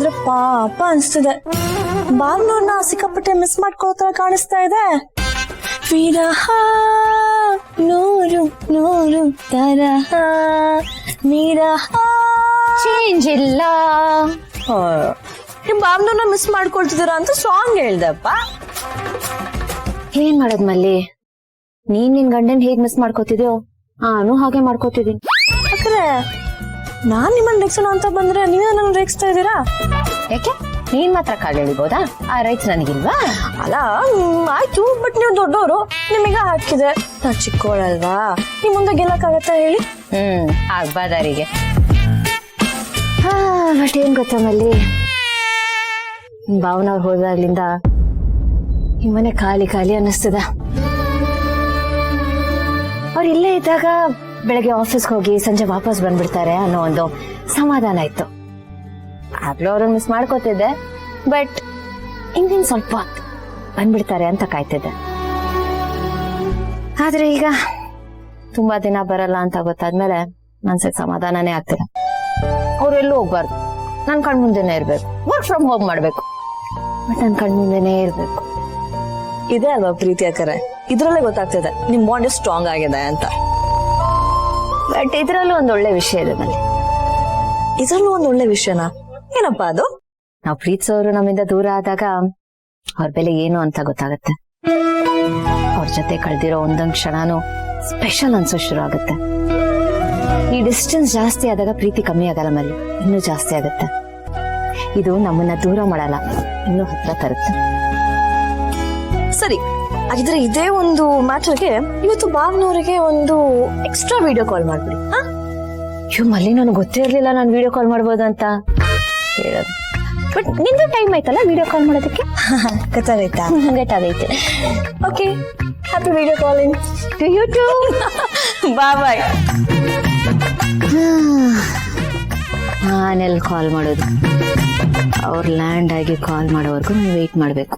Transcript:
ನೋಡಿದ್ರೆ ಪಾಪ ಅನ್ಸ್ತಿದೆ. ಭಾವನವ್ರನ್ನ ಸಿಕ್ಕಾಪಟ್ಟೆ ಮಿಸ್ ಮಾಡ್ಕೋತರ ಕಾಣಿಸ್ತಾ ಇದೆ. ವಿರಹ ನೂರು ನೂರು ತರಹ ವಿರಹ ಚೇಂಜ್ ಇಲ್ಲ. ನಿಮ್ ಭಾವನವ್ರನ್ನ ಮಿಸ್ ಮಾಡ್ಕೊಳ್ತಿದ್ದೀರಾ ಅಂತ ಸಾಂಗ್ ಹೇಳ್ದಪ್ಪ. ಏನ್ ಮಾಡೋದ್ ಮಲ್ಲಿ, ನೀನ್ ನಿನ್ ಗಂಡನ್ ಹೇಗ್ ಮಿಸ್ ಮಾಡ್ಕೋತಿದ್ಯೋ ನಾನು ಹಾಗೆ ಮಾಡ್ಕೋತಿದೀನಿ. ಯಾಕಂದ್ರೆ ನಾನ್ ನಿಮ್ಮನ್ನ ರೇಗ್ಸೋಣ ಅಂತ ಬಂದ್ರೆ ನೀವೇ ನನ್ನ ರೇಗಿಸ್ತಾ ಇದ್ದೀರಾ. ಯಾಕೆ ನೀನ್ ಮಾತ್ರ ಕಾಲ್ ಎಳಿಬೋದಾ? ಆ ರೈಟ್ಸ್ ನನಗಿಲ್ವಾ? ಅಲ್ಲ ಆಯ್ತು, ಬಟ್ ನೀವು ದೊಡ್ಡವರು, ನಿಮಗ ಹಾಕಿದೆ. ನಾ ಚಿಕ್ಕವಳಲ್ವಾ, ನಿಮ್ ಮುಂದೆ ಗೆಲ್ಲಕ್ಕಾಗತ್ತಾ ಹೇಳಿ? ಆಗ್ಬಾರ್ದಾರಿಗೆ. ಬಟ್ ಏನ್ ಗೊತ್ತಾ ಮಲ್ಲಿ, ಭಾವನವ್ರು ಹೋದಾಗ್ಲಿಂದ ಈ ಮನೆ ಖಾಲಿ ಖಾಲಿ ಅನ್ನಿಸ್ತದ. ಅವ್ರು ಇಲ್ಲೇ ಇದ್ದಾಗ ಬೆಳಗ್ಗೆ ಆಫೀಸ್ಗೆ ಹೋಗಿ ಸಂಜೆ ವಾಪಸ್ ಬಂದ್ಬಿಡ್ತಾರೆ ಅನ್ನೋ ಒಂದು ಸಮಾಧಾನ ಇತ್ತು. ಆಗ್ಲೂ ಅವ್ರನ್ನ ಮಿಸ್ ಮಾಡ್ಕೋತಿದ್ದೆ, ಬಟ್ ಇನ್ನೇನ್ ಸ್ವಲ್ಪ ಹೊತ್ತು ಬಂದ್ಬಿಡ್ತಾರೆ ಅಂತ ಕಾಯ್ತಿದ್ದೆ. ಆದ್ರೆ ಈಗ ತುಂಬಾ ದಿನ ಬರಲ್ಲ ಅಂತ ಗೊತ್ತಾದ್ಮೇಲೆ ಮನ್ಸಿಗೆ ಸಮಾಧಾನನೇ ಆಗ್ತಿಲ್ಲ. ಅವ್ರು ಎಲ್ಲೂ ಹೋಗ್ಬಾರ್ದು, ನನ್ ಕಣ್ಮುಂದೆನೆ ಇರ್ಬೇಕು. ವರ್ಕ್ ಫ್ರಮ್ ಹೋಮ್ ಮಾಡ್ಬೇಕು, ಬಟ್ ನನ್ ಕಣ್ಮುಂದೆನೆ ಇರ್ಬೇಕು. ಇದೆ ಅಲ್ವಾ ಪ್ರೀತಿ ಅಕ್ಕರೆ, ಇದ್ರಲ್ಲೇ ಗೊತ್ತಾಗ್ತಿದೆ ನಿಮ್ ಬಾಂಡ್ ಸ್ಟ್ರಾಂಗ್ ಆಗಿದೆ ಅಂತ. ಬಟ್ ಇದ್ರಲ್ಲೂ ಒಂದ್ ಒಳ್ಳೆ ವಿಷಯ ಇದೆ ಮಲ್ಲಿ. ಇದ್ರಲ್ಲೂ ಒಂದ್ ಒಳ್ಳೆ ವಿಷಯನಾ? ಏನಪ್ಪಾ ಅದು? ನಾವ್ ಪ್ರೀತಿಸೋರು ನಮ್ಮಿಂದ ದೂರ ಆದಾಗ ಅವ್ರ ಬೆಲೆ ಏನು ಅಂತ ಗೊತ್ತಾಗತ್ತೆ. ಅವ್ರ ಜೊತೆ ಕಳೆದಿರೋ ಒಂದೊಂದ್ ಕ್ಷಣನೂ ಸ್ಪೆಷಲ್ ಅನ್ಸೋ ಶುರು ಆಗುತ್ತೆ. ಈ ಡಿಸ್ಟೆನ್ಸ್ ಜಾಸ್ತಿ ಆದಾಗ ಪ್ರೀತಿ ಕಮ್ಮಿ ಆಗಲ್ಲ ಮಲ್ಲಿ, ಇನ್ನೂ ಜಾಸ್ತಿ ಆಗುತ್ತೆ. ಇದು ನಮ್ಮನ್ನ ದೂರ ಮಾಡಲ್ಲ, ಇನ್ನೂ ಹತ್ರ ತರುತ್ತೆ. ಸರಿ, ಹಾಗಿದ್ರೆ ಇದೇ ಒಂದು ಮ್ಯಾಟರ್ಗೆ ಇವತ್ತು ಭಾವನವರಿಗೆ ಒಂದು ಎಕ್ಸ್ಟ್ರಾ ವಿಡಿಯೋ ಕಾಲ್ ಮಾಡ್ಬಿಡಿ. ಅಯ್ಯೋ ಮಲ್ಲಿ, ನನಗೆ ಗೊತ್ತೇ ಇರ್ಲಿಲ್ಲ ನಾನು ವಿಡಿಯೋ ಕಾಲ್ ಮಾಡ್ಬೋದು ಅಂತ ಹೇಳೋದು. ಬಟ್ ನಿಂದು ಟೈಮ್ ಆಯ್ತಲ್ಲ ವಿಡಿಯೋ ಕಾಲ್ ಮಾಡೋದಕ್ಕೆ? ಗೊತ್ತಾಗೈತಾ? ಗೊತ್ತಾಗೈತೆ. Okay, happy video calling to you too. Bye bye. ನಾನೆಲ್ಲಿ ಕಾಲ್ ಮಾಡೋದು? ಅವ್ರು ಲ್ಯಾಂಡ್ ಆಗಿ ಕಾಲ್ ಮಾಡೋವರೆಗೂ ನಾನು ವೇಟ್ ಮಾಡಬೇಕು.